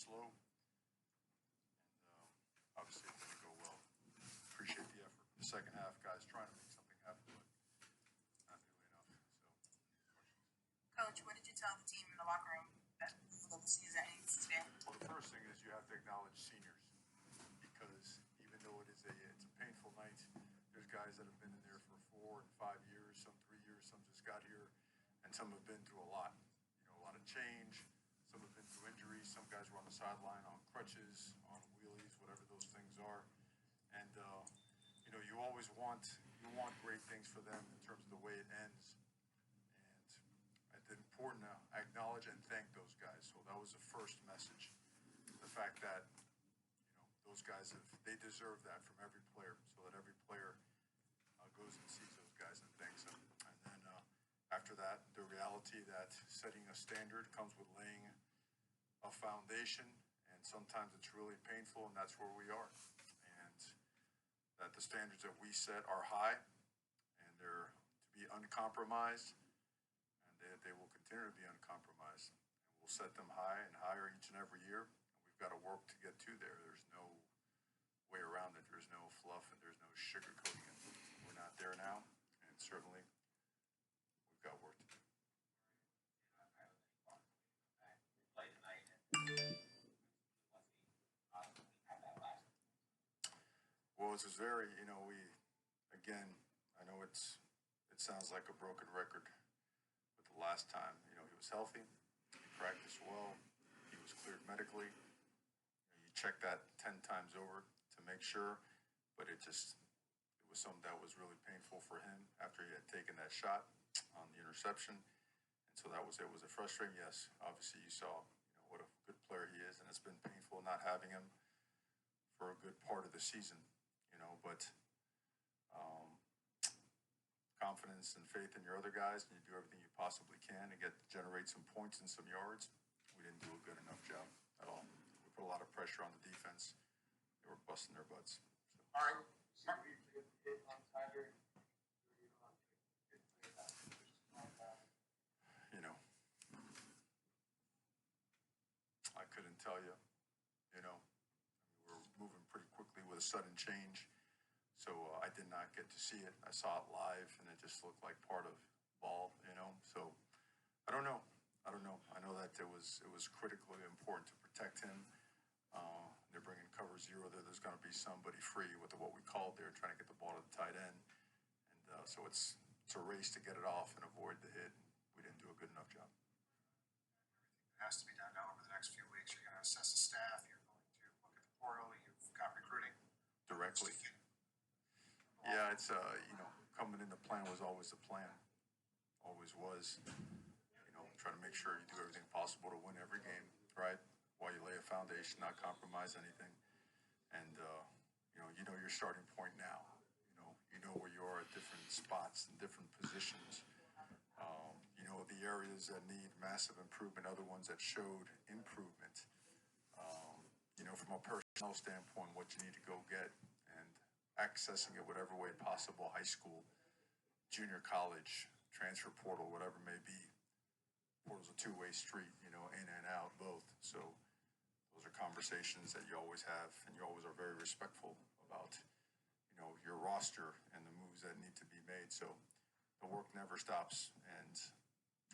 slow. Obviously, it didn't go well. Appreciate the effort. The second half, guys trying to make something happen, but not nearly enough. Coach, what did you tell the team in the locker room that for the season needs to stand? Well, the first thing is you have to acknowledge seniors because even though it's a painful night, there's guys that have been in there for 4 and 5 years, some 3 years, some just got here, and some have been through a lot. A lot of change. Some have been through injuries. Some guys were on the sideline on crutches, on wheelies, whatever those things are. And you always want great things for them in terms of the way it ends. And it's important to acknowledge and thank those guys. So that was the first message. The fact that those guys they deserve that from every player, so that every player goes and sees those guys and thanks them. And then after that, the reality that setting a standard comes with laying a foundation, and sometimes it's really painful, and that's where we are. And that the standards that we set are high, and they're to be uncompromised, and they will continue to be uncompromised. And we'll set them high and higher each and every year, and we've got to work to get to there. There's no way around it. There's no fluff, and there's no sugarcoating it. We're not there now, and certainly we've got work to do. Well, it was very, again, I know it sounds like a broken record, but the last time, he was healthy, he practiced well, he was cleared medically. You check that 10 times over to make sure, but it was something that was really painful for him after he had taken that shot on the interception. And so it was a frustrating, yes, obviously you saw, what a good player he is, and it's been painful not having him for a good part of the season. But confidence and faith in your other guys, and you do everything you possibly can to generate some points and some yards. We didn't do a good enough job at all. We put a lot of pressure on the defense. They were busting their butts. So. All right. I couldn't tell you. We're moving pretty quickly with a sudden change. So I did not get to see it. I saw it live, and it just looked like part of ball, So I don't know. I know that it was critically important to protect him. They're bringing cover zero there. There's going to be somebody free with what we called there, trying to get the ball to the tight end. And so it's a race to get it off and avoid the hit. We didn't do a good enough job. Everything has to be done now over the next few weeks. You're going to assess the staff. You're going to look at the portal. You've got recruiting. Directly. Yeah, it's, coming in the plan was always the plan. Always was. Try to make sure you do everything possible to win every game, right? While you lay a foundation, not compromise anything. And, you know your starting point now. You know where you are at different spots and different positions. The areas that need massive improvement, other ones that showed improvement. From a personnel standpoint, what you need to go get and accessing it whatever way possible, high school, junior college, transfer portal, whatever it may be. Portal's a two-way street, in and out, both. So those are conversations that you always have, and you always are very respectful about, your roster and the moves that need to be made. So the work never stops, and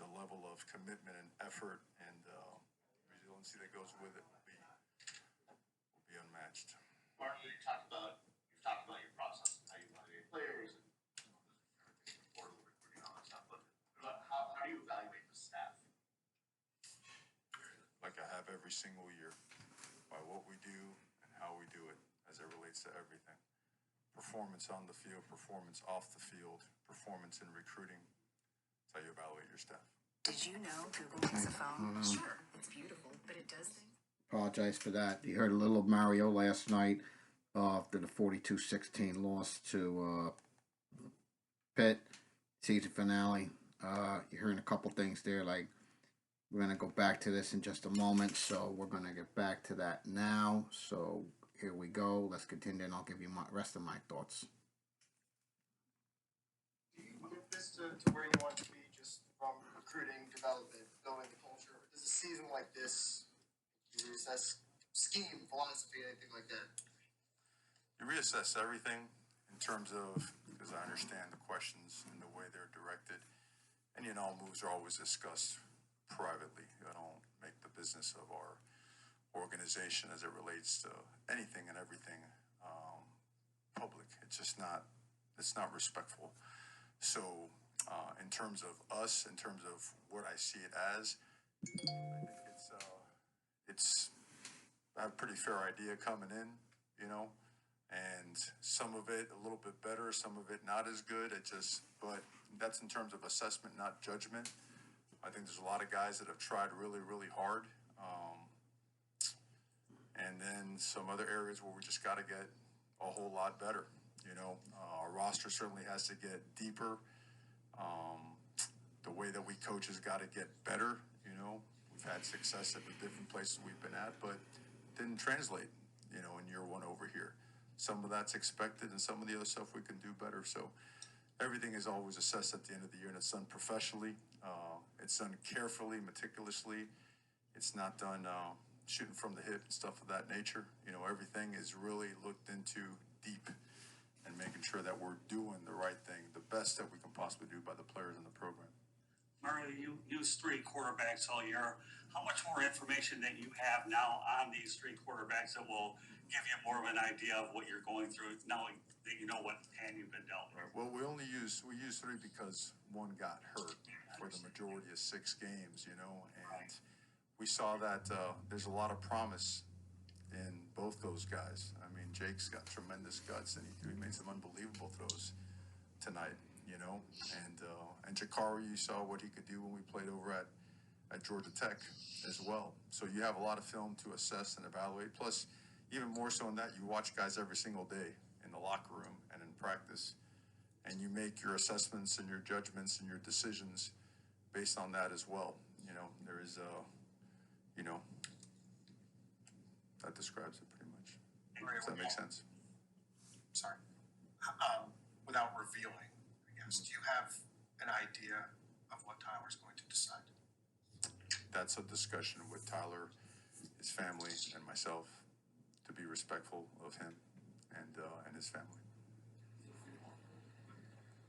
the level of commitment and effort and resiliency that goes with it will be unmatched. Mark, you've talked about your process and how you evaluate players and portal recruiting and all that stuff. But how do you evaluate the staff? Like I have every single year, by what we do and how we do it as it relates to everything. Performance on the field, performance off the field, performance in recruiting. That's how you evaluate your staff. Did you know Google has a phone? Sure, it's beautiful, but it does things. Apologize for that. You heard a little Mario last night after the 42-16 loss to Pitt, season finale. You're hearing a couple things there, like we're going to go back to this in just a moment, so we're going to get back to that now. So here we go. Let's continue, and I'll give you my rest of my thoughts. Do you get this to where you want to be just from recruiting, development, building the culture? Does a season like this you reassess scheme, philosophy, anything like that? You reassess everything in terms of, because I understand the questions and the way they're directed. And, you know, moves are always discussed privately. I don't make the business of our organization as it relates to anything and everything public. It's not respectful. So in terms of us, in terms of what I see it as, I think it's I have a pretty fair idea coming in, you know, and some of it a little bit better, some of it not as good. But that's in terms of assessment, not judgment. I think there's a lot of guys that have tried really, really hard. And then some other areas where we just got to get a whole lot better. You know, our roster certainly has to get deeper. The way that we coach has got to get better. You know, we've had success at the different places we've been at, but didn't translate, you know, in year one over here. Some of that's expected, and some of the other stuff we can do better. So everything is always assessed at the end of the year, and it's done professionally. It's done carefully, meticulously. It's not done shooting from the hip and stuff of that nature. You know, everything is really looked into deep and making sure that we're doing the right thing, the best that we can possibly do by the players in the program. Mario, you use 3 quarterbacks all year. How much more information that you have now on these 3 quarterbacks that will give you more of an idea of what you're going through now that you know what hand you've been dealt with? Well, we use 3 because one got hurt for the majority of 6 games, you know, and we saw that there's a lot of promise in both those guys. I mean, Jake's got tremendous guts, and he made some unbelievable throws tonight, you know, and Jakari, you saw what he could do when we played over at Georgia Tech as well. So you have a lot of film to assess and evaluate. Plus, even more so than that, you watch guys every single day in the locker room and in practice, and you make your assessments and your judgments and your decisions based on that as well. You know, there is you know, that describes it pretty much. Does that make sense? Sorry. Without revealing, I guess, do you have an idea of what Tyler's going to decide? That's a discussion with Tyler, his family, and myself to be respectful of him and his family.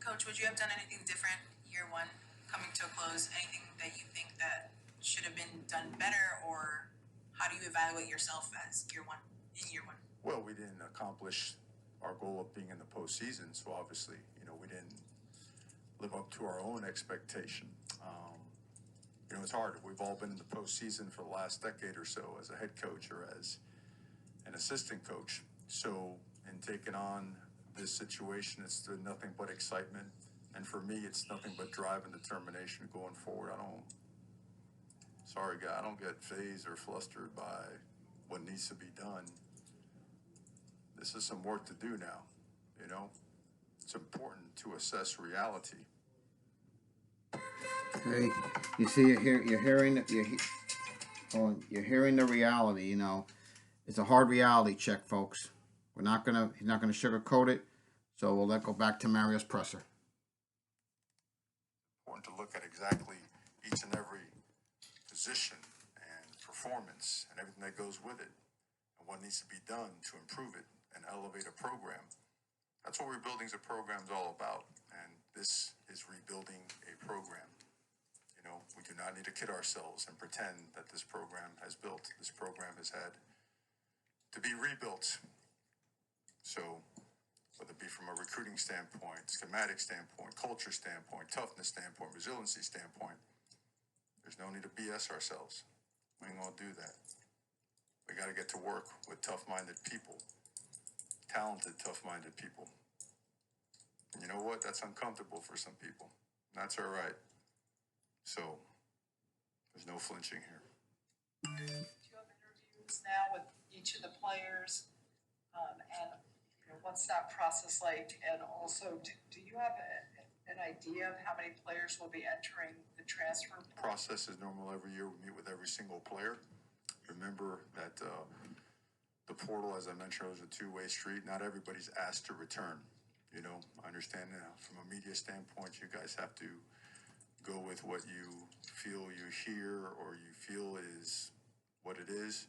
Coach, would you have done anything different year one coming to a close? Anything that you think that should have been done better, or how do you evaluate yourself as year one? Well, we didn't accomplish our goal of being in the postseason, so obviously, you know, we didn't live up to our own expectation. You know, it's hard. We've all been in the postseason for the last decade or so as a head coach or as an assistant coach. So in taking on this situation, it's nothing but excitement. And for me, it's nothing but drive and determination going forward. I don't get fazed or flustered by what needs to be done. This is some work to do now, you know? It's important to assess reality. Okay, you see, you're hearing the reality. You know, it's a hard reality check, folks. He's not gonna sugarcoat it. So we'll go back to Mario's presser. Important to look at exactly each and every position and performance and everything that goes with it, and what needs to be done to improve it and elevate a program. That's what rebuilding a program is all about, and this is rebuilding a program. You know, we do not need to kid ourselves and pretend that this program has built. This program has had to be rebuilt. So, whether it be from a recruiting standpoint, schematic standpoint, culture standpoint, toughness standpoint, resiliency standpoint, there's no need to BS ourselves. We ain't gonna do that. We gotta get to work with tough-minded people, talented, tough-minded people. And you know what? That's uncomfortable for some people. And that's all right. So, there's no flinching here. Do you have interviews now with each of the players? And you know, what's that process like? And also, do you have an idea of how many players will be entering the transfer portal? Process is normal every year. We meet with every single player. Remember that the portal, as I mentioned, is a two-way street. Not everybody's asked to return. You know, I understand now from a media standpoint, you guys have to go with what you feel you hear or you feel is what it is.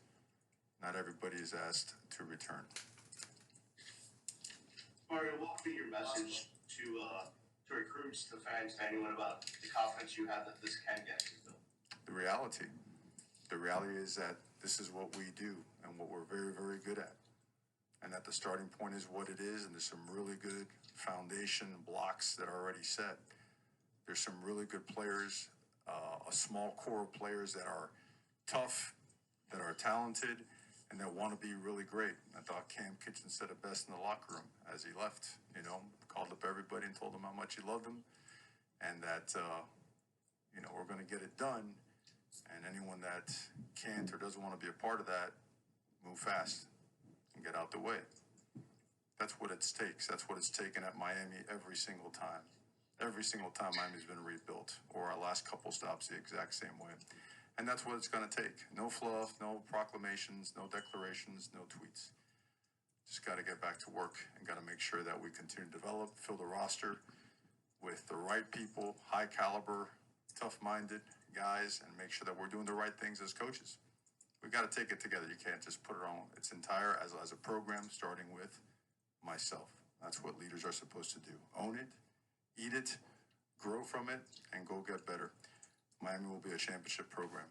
not everybody is asked to return. Mario, what would be your message to recruits, to fans, to anyone about the confidence you have that this can get fulfilled? The reality is that this is what we do and what we're very, very good at. And that the starting point is what it is, and there's some really good foundation blocks that are already set. There's some really good players, a small core of players that are tough, that are talented, and that want to be really great. I thought Cam Kitchen said it best in the locker room as he left, called up everybody and told them how much he loved them, and that, we're going to get it done. And anyone that can't or doesn't want to be a part of that, move fast and get out the way. That's what it takes. That's what it's taken at Miami every single time. Every single time Miami's been rebuilt, or our last couple stops the exact same way. And that's what it's going to take. No fluff, no proclamations, no declarations, no tweets. Just got to get back to work and got to make sure that we continue to develop, fill the roster with the right people, high caliber, tough-minded guys, and make sure that we're doing the right things as coaches. We got to take it together. You can't just put it on its entire as a program, starting with myself. That's what leaders are supposed to do. Own it, eat it, grow from it, and go get better. Miami will be a championship program.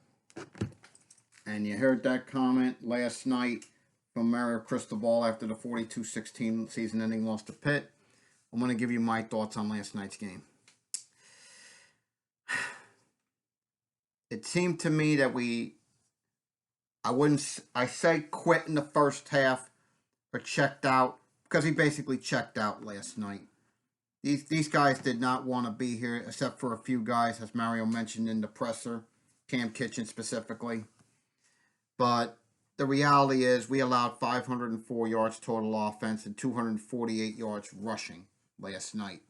And you heard that comment last night from Mario Cristobal after the 42-16 season-ending loss to Pitt. I'm going to give you my thoughts on last night's game. It seemed to me that I say quit in the first half or checked out, because he basically checked out last night. These guys did not want to be here, except for a few guys, as Mario mentioned in the presser, Cam Kitchen specifically. But the reality is we allowed 504 yards total offense and 248 yards rushing last night.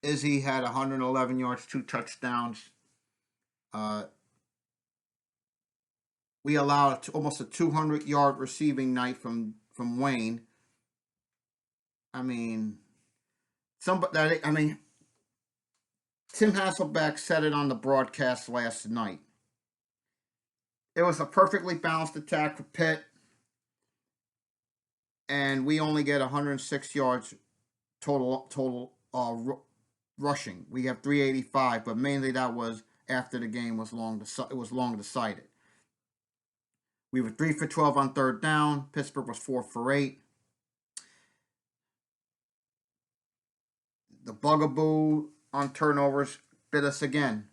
Izzy had 111 yards, 2 touchdowns. We allowed almost a 200-yard receiving night from Wayne. Tim Hasselbeck said it on the broadcast last night. It was a perfectly balanced attack for Pitt, and we only get 106 yards total rushing. We have 385, but mainly that was after the game was long decided. We were 3 for 12 on third down. Pittsburgh was 4 for 8. The bugaboo on turnovers bit us again.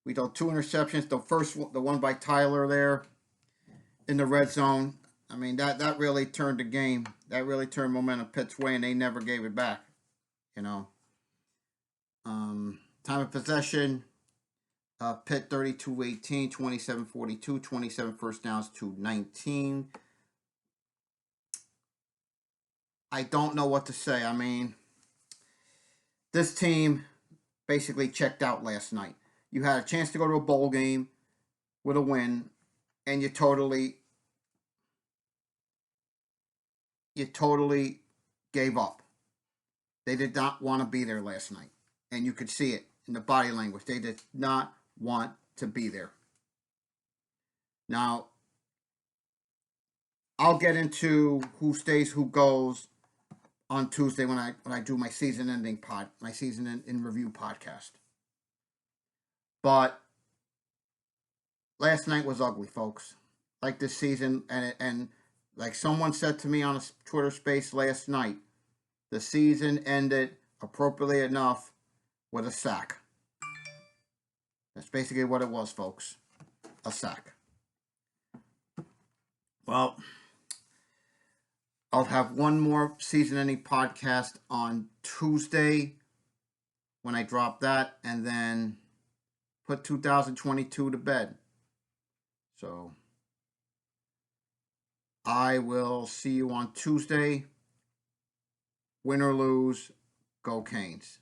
We threw 2 interceptions. The first one, the one by Tyler there in the red zone. That really turned the game. That really turned momentum Pitt's way, and they never gave it back. Time of possession, Pitt 32-18, 27-42, 27 first downs to 19. I don't know what to say. This team basically checked out last night. You had a chance to go to a bowl game with a win, and you totally gave up. They did not want to be there last night, and you could see it in the body language. They did not want to be there. Now, I'll get into who stays, who goes on Tuesday when I do my season in review podcast. But last night was ugly, folks. Like this season, and like someone said to me on a Twitter space last night, the season ended appropriately enough with a sack. That's basically what it was, folks. A sack. Well, I'll have one more season-ending podcast on Tuesday when I drop that, and then put 2022 to bed. So I will see you on Tuesday. Win or lose, go Canes.